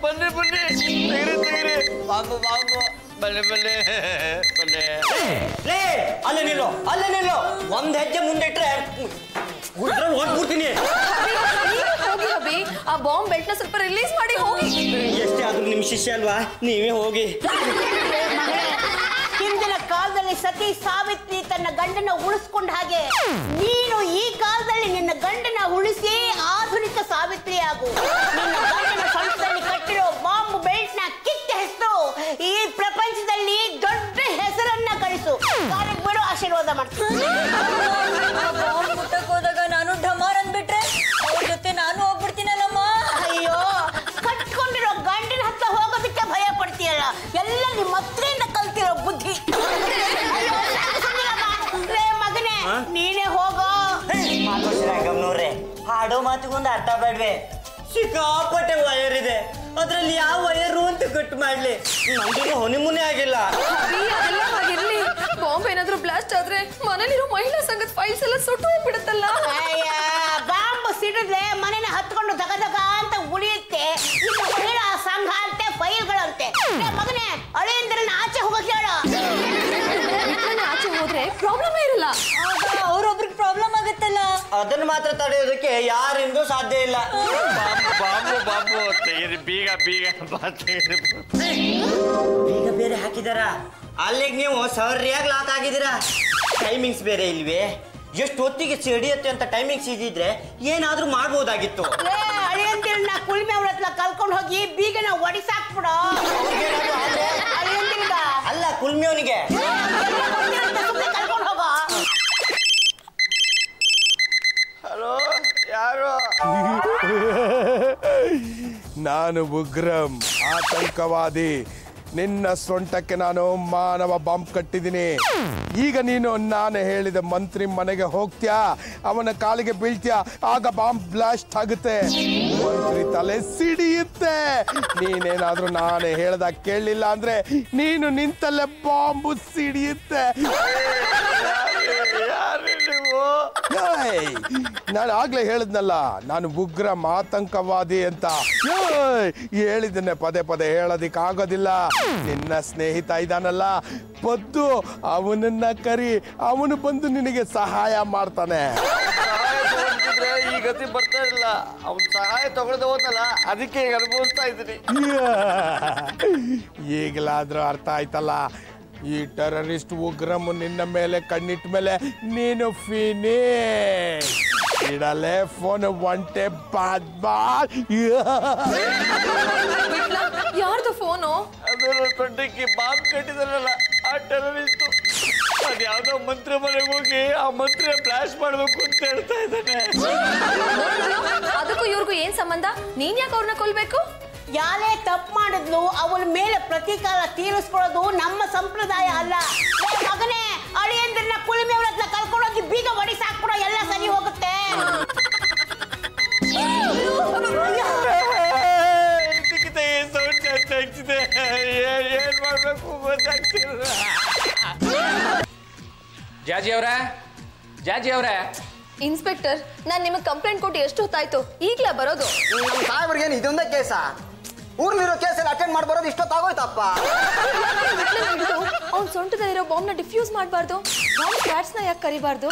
ಬನ್ನಿ ಬನ್ನಿ, ತೆಗಿರಿ ತೆಗಿರಿ. Bomb bomb. ಬಲ್ಲೆ ಬಲ್ಲೆ ಬಲ್ಲೆ. ಅಲ್ಲೇ ನಿಲ್ಲೋ. ಒಂದ್ ಹೆಜ್ಜೆ ಮುಂದೆ ಇಟ್ರೆ ಹೊಡ್ಬಿಡ್ತೀನಿ. ಹೋಗಿ ಅಭಿ, ಹೋಗಿ ಆ ಬಾಂಬ್ ಬೆಲ್ಟ್ ನ ಸ್ವಲ್ಪ ರಿಲೀಸ್ ಮಾಡಿ ಹೋಗಿ. ಎಷ್ಟೇ ಆದ್ರೂ ನಿಮ್ ಶಿಷ್ಯ ಅಲ್ವಾ, ನೀವೇ ಹೋಗಿ. ಹಿಂದಿನ ಕಾಲದಲ್ಲಿ ಸತಿ ಸಾವಿತ್ರಿ ತನ್ನ ಗಂಡನ ಉಳಿಸ್ಕೊಂಡ ಹಾಗೆ ನೀನು ಈ ಕಾಲದಲ್ಲಿ ನಿನ್ನ ಗಂಡನ ಉಳಿಸಿ ಆಧುನಿಕ ಸಾವಿತ್ರಿ ಆಗು. ನಿನ್ನ ಗಂಡನ ಸೊಂಟದಲ್ಲಿ ಕಟ್ಟಿರೋ ಬಾಂಬ್ ಬೆಲ್ಟ್ ನ ಕಿತ್ತ ಹೆಸರು ಈ ಪ್ರಪಂಚದಲ್ಲಿ ದೊಡ್ಡ ಹೆಸರನ್ನ ಗಳಿಸು. ಕಾಲಿಗೆ ಬಿಡು, ಆಶೀರ್ವಾದ ಮಾಡ್ತೀನಿ. ಬಾಂಬ್ ಮುಟ್ಟಕ್ ಹೋದಾಗ ನಾನು ಢಮಾರ್ ಅಂದ್ಬಿಟ್ರೆ ಅವ್ರ ಜೊತೆ ನಾನು ಹೋಗ್ಬಿಡ್ತೀನಲ್ಲಮ್ಮ. ಅಯ್ಯೋ, ಕಟ್ಕೊಂಡಿರೋ ಗಂಡನ ಹತ್ರ ಹೋಗೋದಕ್ಕೆ ಭಯ ಪಡ್ತೀಯಲ್ಲ, ಎಲ್ಲ ನಿಮ್ಮ ಹತ್ರಿಂದ ಕಲ್ತಿರೋ ಬುದ್ಧಿ. ಅಯ್ಯೋ, ಮಗನೇ ನೀನೇ ಹೋಗೋ. ಗಮನವ್ರೆ, ಹಾಡೋ ಮಾತಿಗೊಂದು ಅರ್ಥ ಬೇಡ್ವೆ. ಸಿಕ್ಕಾಪಟ್ಟೆ ವಯರ್ ಇದೆ, ಅದ್ರಲ್ಲಿ ಯಾವ ವಯರು ಅಂತ ಕಟ್ ಮಾಡ್ಲಿ. ನಮ್ದಿನ್ನು ಹೊನಿಮುನೆ ಆಗಿಲ್ಲ. ಅದೆಲ್ಲ ಹಾಗಿರ್ಲಿ, ಬಾಂಬ್ ಏನಾದ್ರೂ ಬ್ಲಾಸ್ಟ್ ಆದ್ರೆ ಮನೇಲಿರೋ ಮಹಿಳಾ ಸಂಘದ ಫೈಲ್ಸ್ ಎಲ್ಲ ಸುಟ್ಟು ಹೋಗ್ಬಿಡುತ್ತಲ್ಲ. ಬಾಂಬ್ ಸಿಡಿದ್ರೆ ಮನೇನ ಹತ್ಕೊಂಡು ದಗ ದಗ ಅಂತ ಉಳಿಯುತ್ತೆ. ಇನ್ನು ಮಹಿಳಾ ಸಂಘ ಅಂತೆ, ಫೈಲ್ಗಳಂತೆ. ಮಗನೇ, ಅಳಿಯಂದ್ರನ್ನ ಆಚೆ ಹೋಗಕ್ಕೆ ಹೇಳ. ಆಚೆ ಹೋದ್ರೆ ಪ್ರಾಬ್ಲಮ್ ಇರಲ್ಲ, ಅವ್ರೊಬ್ರಿಗೆ ಪ್ರಾಬ್ಲಮ್ ಆಗುತ್ತಲ್ಲ. ಅದನ್ನ ಮಾತ್ರ ತಡೆಯೋದಕ್ಕೆ ಯಾರಿಂದೂ ಸಾಧ್ಯ ಇಲ್ಲ. ಬಾಬು ಬಾಬು ತೆಗೀರಿ, ಬೀಗ ಬೀಗ ತೆಗೀರಿ. ಈಗ ಬೇರೆ ಹಾಕಿದಾರ, ಅಲ್ಲಿಗೆ ನೀವು ಸರಿಯಾಗಿ ಲಾಕ್ ಆಗಿದ್ದೀರಾ. ಟೈಮಿಂಗ್ಸ್ ಬೇರೆ ಇಲ್ವೇ? ಎಷ್ಟು ಹೊತ್ತಿಗೆ ಸಿಡಿಯುತ್ತೆ ಅಂತ ಟೈಮಿಂಗ್ಸ್ ಇದ್ದಿದ್ರೆ ಏನಾದ್ರೂ ಮಾಡ್ಬೋದಾಗಿತ್ತು. ಅಳಿಯಂದಿರನ್ನ ಕುಳ್ಮೆ ಅವ್ರ ಹತ್ರ ಕಲ್ಕೊಂಡು ಹೋಗಿ ಬೀಗನ ಒಡಿಸಾಕ್ಬಿಡೋ. ಅಳಿಯಂದಿರ್ಗ ಅಲ್ಲ, ಕುಲ್ಮಿಯವನಿಗೆ. ಕಲ್ಕೊಂಡು ಹೋಗೋ. ಹಲೋ, ಯಾರು? ನಾನು ಉಗ್ರಂ, ಆತಂಕವಾದಿ. ನಿನ್ನ ಸೊಂಟಕ್ಕೆ ನಾನು ಮಾನವ ಬಾಂಬ್ ಕಟ್ಟಿದ್ದೀನಿ. ಈಗ ನೀನು ನಾನು ಹೇಳಿದ ಮಂತ್ರಿ ಮನೆಗೆ ಹೋಗ್ತೀಯಾ, ಅವನ ಕಾಲಿಗೆ ಬೀಳ್ತೀಯಾ, ಆಗ ಬಾಂಬ್ ಬ್ಲಾಸ್ಟ್ ಆಗುತ್ತೆ, ಮಂತ್ರಿ ತಲೆ ಸಿಡಿಯುತ್ತೆ. ನೀನೇನಾದ್ರೂ ನಾನು ಹೇಳ್ದಾಗ ಕೇಳಲಿಲ್ಲ ಅಂದ್ರೆ ನೀನು ನಿಂತಲ್ಲೇ ಬಾಂಬು ಸಿಡಿಯುತ್ತೆ. ನಾನು ಆಗ್ಲೇ ಹೇಳಿದ್ನಲ್ಲ, ನಾನು ಉಗ್ರ ಆತಂಕವಾದಿ ಅಂತ. ಹೇಳಿದ್ದನ್ನೇ ಪದೇ ಪದೇ ಹೇಳೋದಿಕ್ ಆಗೋದಿಲ್ಲ. ನಿನ್ನ ಸ್ನೇಹಿತ ಇದ್ದಾನಲ್ಲ ಪದ್ದು, ಅವನನ್ನ ಕರಿ, ಅವನು ಬಂದು ನಿನಗೆ ಸಹಾಯ ಮಾಡ್ತಾನೆ. ಈ ಗತಿ ಬರ್ತಾ ಇರಲಿಲ್ಲ, ಅವ್ನ ಸಹಾಯ ತಗೊಳ್ದೆ ಹೋದಲ್ಲ, ಅದಕ್ಕೆ ಈಗ ಅನುಭವಿಸ್ತಾ ಇದ್ದೀನಿ. ಈಗಲಾದ್ರೂ ಅರ್ಥ ಆಯ್ತಲ್ಲ, ಈ ಟೆರರಿಸ್ಟ್ ಉಗ್ರಮ್ ನಿನ್ನ ಮೇಲೆ ಕಣ್ಣಿಟ್ಟ ಮೇಲೆ ನೀನು ಫಿನಿಶ್. ಇಡಲೇ ಫೋನ್ ಒಂಟೆ ಬಾದ್ ಬಾದ್. ಯಾರ್ದು ಫೋನು? ಅದರ ತೊಂಡಕ್ಕೆ ಬಾಂಬ್ ಕಟ್ಟಿದಾರಲ್ಲ ಆ ಟೆರರಿಸ್ಟು, ಅದ್ಯಾವುದೋ ಮಂತ್ರಿ ಮನೆಗೆ ಹೋಗಿ ಆ ಮಂತ್ರಿ ಬ್ಲಾಸ್ಟ್ ಮಾಡ್ಬೇಕು ಅಂತ ಹೇಳ್ತಾ ಇದ್ದಾನೆ. ಅದಕ್ಕೂ ಇವ್ರಿಗೂ ಏನ್ ಸಂಬಂಧ? ನೀನ್ ಯಾಕೆ ಅವ್ರನ್ನ ಕೊಲ್ಬೇಕು? ಯಾರೇ ತಪ್ಪು ಮಾಡಿದ್ಲು ಅವಳ ಮೇಲೆ ಪ್ರತೀಕಾರ ತೀರಿಸ್ಕೊಳ್ಳೋದು ನಮ್ಮ ಸಂಪ್ರದಾಯ ಅಲ್ಲ. ಮಗನೇ, ಅಳಿಯಂದ್ರನ್ನ ಕುಳಿಮೆ ಅವ್ರ ಹತ್ರ ಕಲ್ಕೊಂಡೋಗಿ ಬೀಗ ಒಡಿಸಾಕ್ಬಿಡೋ, ಎಲ್ಲ ಸರಿ ಹೋಗುತ್ತೆ. ಏನ್ ಮಾಡ್ಬೇಕು ಗೊತ್ತಾಗ್ತಿಲ್ಲ. ಜಾಜಿ ಅವ್ರೆ, ಇನ್ಸ್ಪೆಕ್ಟರ್, ನಾನ್ ನಿಮಗೆ ಕಂಪ್ಲೇಂಟ್ ಕೊಟ್ಟು ಎಷ್ಟು ಹೊತ್ತಾಯ್ತು? ಈಗ್ಲೇ ಬರೋದು? ನಮ್ಮ ಸಾಹೇಬ್ರಿಗೇನು ಇದೊಂದೇ ಕೇಸ? ಊರ್ಲಿರೋ ಕೇಸಲ್ಲಿ ಅಟೆಂಡ್ ಮಾಡಿ ಬರೋದು ಇಷ್ಟೊತ್ತಾಗೋಯ್ತಪ್ಪ. ಅವ್ನ ಸೊಂಟದಲ್ಲಿರೋ ಬಾಂಬ್ ನ ಡಿಫ್ಯೂಸ್ ಮಾಡಬಾರ್ದು, ಬಾಂಬ್ ಸ್ಕ್ವಾಡ್ಸ್ ನ ಯಾಕೆ ಕರಿಬಾರ್ದು?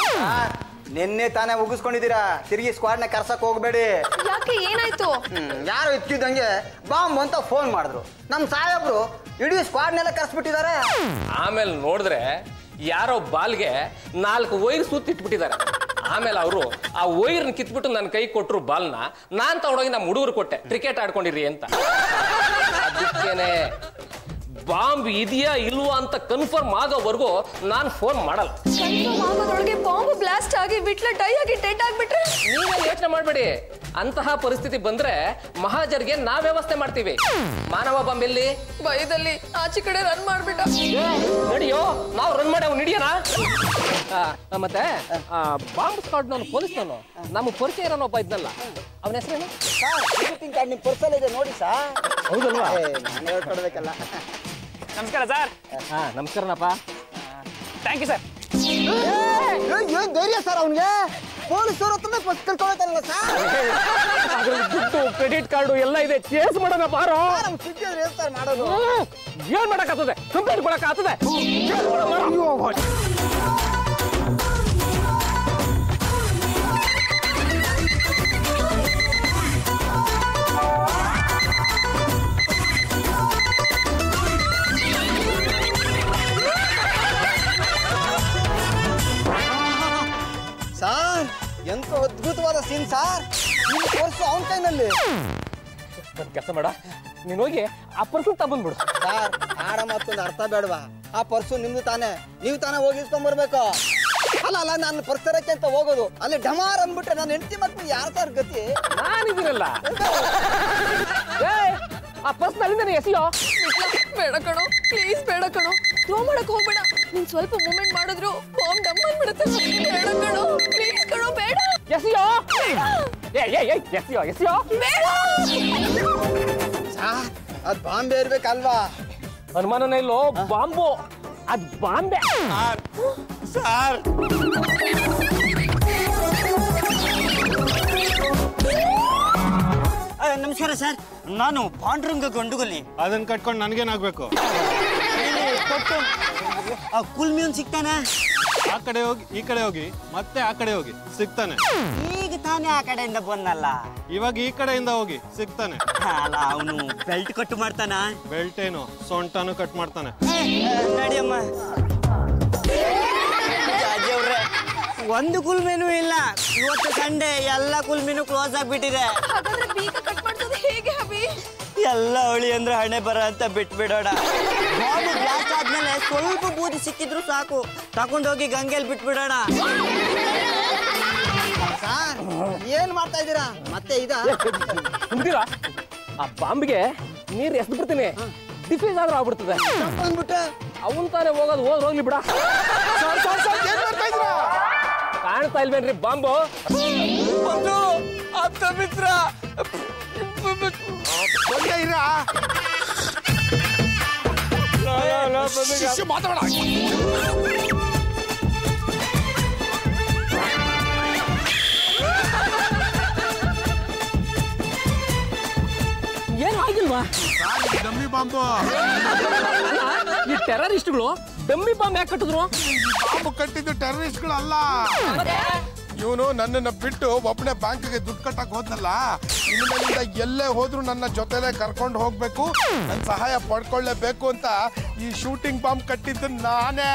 ನಿನ್ನೆ ತಾನೇ ಉಗಿಸ್ಕೊಂಡಿದ್ದೀರಾ, ತಿರುಗಿ ಸ್ಕ್ವಾಡ್ನ ಕರ್ಸಕ್ ಹೋಗ್ಬೇಡಿ. ಯಾಕೆ, ಏನಾಯ್ತು? ಯಾರು ಇತ್ತಿದ್ದಂಗೆ ಬಾಂಬ್ ಅಂತ ಫೋನ್ ಮಾಡಿದ್ರು. ನಮ್ಮ ಸಾಹೇಬ್ರು ಇಡೀ ಸ್ಕ್ವಾಡ್ನೆಲ್ಲ ಕರ್ಸ್ಬಿಟ್ಟಿದ್ದಾರೆ. ಆಮೇಲೆ ನೋಡಿದ್ರೆ ಯಾರೋ ಬಾಲ್ಗೆ 4 ವೈರ್ ಸುತ್ತಿಟ್ಬಿಟ್ಟಿದ್ದಾರೆ. ಆಮೇಲೆ ಅವರು ಆ ವೈರ್ನ ಕಿತ್ಬಿಟ್ಟು ನನ್ನ ಕೈ ಕೊಟ್ಟರು ಬಾಲ್ನ. ನಾನು ತಗೊಂಡೋಗಿ ನಮ್ಮ ಹುಡುಗರು ಕೊಟ್ಟೆ, ಕ್ರಿಕೆಟ್ ಆಡ್ಕೊಂಡಿರಿ ಅಂತ. ಅದಕ್ಕೇನೆ ಬಾಂಬ್ ಇದೆಯಾ ಇಲ್ವಾ ಅಂತ ಕನ್ಫರ್ಮ್ ಆಗೋವರೆಗೂ ನಾನು ಫೋನ್ ಮಾಡಲ್ಲ. ಕನ್ಫರ್ಮ್ ಆಗೋದ್ರೊಳಗೆ ಬಾಂಬ್ ಬ್ಲಾಸ್ಟ್ ಆಗಿ ವಿಟ್ಲ ಡೈ ಆಗಿ ಡೆಡ್ ಆಗ್ಬಿಟ್ರೆ? ನೀವೇ ಯೋಚನೆ ಮಾಡಬೇಡಿ, ಅಂತಹ ಪರಿಸ್ಥಿತಿ ಬಂದ್ರೆ ಮಹಾಜರ್ಗೆ ನಾವ್ ವ್ಯವಸ್ಥೆ ಮಾಡ್ತೀವಿ. ಮಾನವ ಬಾಂಬ್ ಎಲ್ಲಿ? ಭಯದಲ್ಲಿ ಆಚೆ ಕಡೆ ರನ್ ಮಾಡ್ಬಿಟ್ಟ. ನಡಿಯೋ, ನಾವು ರನ್ ಮಾಡಿ ಅವ್ನು ಹಿಡಿಯೋಣ. ಮತ್ತೆ ಬಾಂಬ್ ಸ್ಕ್ವಾಡ್ ನಾನು ಪೊಲೀಸ್ನವನು, ನಮ್ಮ ಪರಿಚಯ ಇರೋನು ಒಬ್ಬ ಇದ್ನಲ್ಲ, ಅವನ ಹೆಸರೇನು? ವಿಸಿಟಿಂಗ್ ಕಾರ್ಡ್ ನಿಮ್ಮ ಪರ್ಸಲ್ ಇದೆ ನೋಡಿ ಸರ್. ಹೌದಲ್ವಾ? ನಾನು ಹೇಳ್ಕೊಡ್ಬೇಕಲ್ಲ. ನಮಸ್ಕಾರ ಸರ್. ನಮಸ್ಕಾರನಪ್ಪ. Thank you sir. ಏನ್ ಧೈರ್ಯ ಸರ್ ಅವನಿಗೆ? ಪೊಲೀಸರು ಕಳ್ಕೊಳ್ತಾರಲ್ಲ ಸರ್. ದುಡ್ಡು, ಕ್ರೆಡಿಟ್ ಕಾರ್ಡು ಎಲ್ಲ ಇದೆ, ಕೇಸ್ ಮಾಡೋಣ ಬಾರೋ. ಸರ್ ಮಾಡೋದು ಏನ್ ಮಾಡಕ್ಕಾಗ್ತದೆ? ಕಂಪ್ಲೇಂಟ್ ಕೊಡಕ್ಕಾಗ್ತದೆ? ಸರ್ ನಿಮ್ಮ ಪರ್ಸು ಅವನ ಕೈನಲ್ಲಿ. ಕೆಲಸ ಮಾಡ, ನೀನು ಹೋಗಿ ಆ ಪರ್ಸು ತಗೊಂಡ್ಬಿಡು. ಸರ್ ಆಡ ಮತ್ತೊಂದು ಅರ್ಥ ಬೇಡವಾ? ಆ ಪರ್ಸು ನಿಮ್ದು ತಾನೇ, ನೀವು ತಾನೇ ಹೋಗಿ ಇಸ್ಕೊಂಡ್ಬರ್ಬೇಕು. ಅಲ್ಲ ನಾನು ಪರ್ಸ್ ತರಕ್ಕೆ ಅಂತ ಹೋಗೋದು, ಅಲ್ಲಿ ಡಮಾರ್ ಅಂದ್ಬಿಟ್ರೆ ನಾನು ಹೆಂಡತಿ ಮತ್ತೆ ಯಾರ ಸರ್ ಗತಿ? ನಾನಿದ್ದೀನಲ್ಲ. ಆ ಪರ್ಸ್ ನಲ್ಲಿಂದ ಎಸಿಯೋ. ಬೇಡ ಕಣೋ, ಪ್ಲೀಸ್ ಬೇಡ ಕಣೋ, ಥ್ರೋ ಮಾಡಕ್ ಹೋಗ್ಬೇಡ. ನೀನ್ ಸ್ವಲ್ಪ ಮೂವ್ಮೆಂಟ್ ಮಾಡಿದ್ರು ಬಾಂಬ್ ಡಮ್ ಅಂದ್ಬಿಡುತ್ತೆ. ಬೇಡ ಕಣೋ, ಪ್ಲೀಸ್ ಕಣೋ, ಬೇಡ. ಎಸಿಯೋ. ಎಸಿಯೋ ಎಸಿಯೋ. ಬೇಡ. ಅದ್ ಬಾಂಬೆ ಇರ್ಬೇಕಲ್ವಾ? ಅನುಮಾನನೇ ಇಲ್ಲೋ, ಬಾಂಬು. ಅದ್ ಬಾಂಬೆ. ಸರ್ ನಮಸ್ಕಾರ ಸರ್, ನಾನು ಪಾಂಡುರಂಗ ಗಂಡುಗಲಿ. ಅದನ್ನ ಕಟ್ಕೊಂಡು ನನ್ಗೇನಾಗ್ಬೇಕು? ಕೊಟ್ಟು ಕುಲ್ಮಿಯನ್ ಸಿಗ್ತಾನೆ. ಆ ಕಡೆ ಹೋಗಿ ಈ ಕಡೆ ಹೋಗಿ ಮತ್ತೆ ಆ ಕಡೆ ಹೋಗಿ ಸಿಗ್ತಾನೆ. ಈಗ ತಾನೇ ಆ ಕಡೆಯಿಂದ ಬಂದಲ್ಲ. ಇವಾಗ ಈ ಕಡೆಯಿಂದ ಹೋಗಿ ಸಿಗ್ತಾನೆ. ಅಲ್ಲ, ಅವನು ಬೆಲ್ಟ್ ಕಟ್ಟು ಮಾಡ್ತಾನ. ಬೆಲ್ಟ್ ಏನು, ಸೊಂಟನು ಕಟ್ ಮಾಡ್ತಾನೆ. ನಡಿಯಮ್ಮ. ಒಂದು ಕುಲ್ಮೇನು ಇಲ್ಲ ಇವತ್ತು, ಸಂಡೇ. ಎಲ್ಲ ಕುಲ್ಮೀನು ಕ್ಲೋಸ್ ಆಗ್ಬಿಟ್ಟಿದೆ. ಹಾಗಾದ್ರೆ ಬೀಗ ಕಟ್ ಮಾಡ್ತದೆ ಹೇಗೆ ಅಭಿ? ಎಲ್ಲ ಅವಳಿ ಅಂದ್ರೆ ಹಣೆ ಬರ ಅಂತ ಬಿಟ್ಬಿಡೋಣ. ಬಾಂಬ್ ಬ್ಲಾಸ್ಟ್ ಆದ್ಮೇಲೆ ಸ್ವಲ್ಪ ಬೂದಿ ಸಿಕ್ಕಿದ್ರು ಸಾಕು, ತಗೊಂಡೋಗಿ ಗಂಗೆಲ್ ಬಿಟ್ಬಿಡೋಣ. ಸರ್ ಏನ್ ಮಾಡ್ತಾ ಇದ್ದೀರಾ ಮತ್ತೆ? ಕುಂತೀರಾ? ಆ ಬಾಂಬ್ಗೆ ನೀರು ಎಸ್ದು ಬಿಡ್ತೀನಿ, ಡಿಫ್ಯೂಸ್ ಆದ್ರೂ ಆಗ್ಬಿಡ್ತದೆ ಅಂದ್ಬಿಟ್ಟೆ. ಅವನ್ ತಾನೇ ಹೋಗೋದು, ಹೋಗ್ಲಿ ಬಿಡ. ಕಾಣ್ತಾ ಇಲ್ವೇನ್ರಿ ಬಾಂಬು? ಆಪ್ತ ಮಿತ್ರ ಮಾತಾಡ. ಏನು ಆಗಿಲ್ವಾ? Dummy bomb. ಈ ಟೆರರಿಸ್ಟ್ಗಳು ಡಮ್ಮಿ ಬಾಂಬ್ ಯಾಕೆ ಕಟ್ಟಿದ್ರು? ಬಾಂಬು ಕಟ್ಟಿದ್ದು ಟೆರರಿಸ್ಟ್ಗಳಲ್ಲ. ಇವನು ನನ್ನನ್ನು ಬಿಟ್ಟು ಒಬ್ಬನೇ ಬ್ಯಾಂಕ್ಗೆ ದುಡ್ಡು ಕಟ್ಟಕ್ ಹೋದ್ನಲ್ಲ, ಇನ್ಮೇಲಿಂದ ಎಲ್ಲೇ ಹೋದ್ರು ನನ್ನ ಜೊತೆಲೆ ಕರ್ಕೊಂಡು ಹೋಗ್ಬೇಕು, ನನ್ನ ಸಹಾಯ ಪಡ್ಕೊಳ್ಳೇಬೇಕು ಅಂತ ಈ ಶೂಟಿಂಗ್ ಬಾಂಬ್ ಕಟ್ಟಿದ್ದು ನಾನೇ.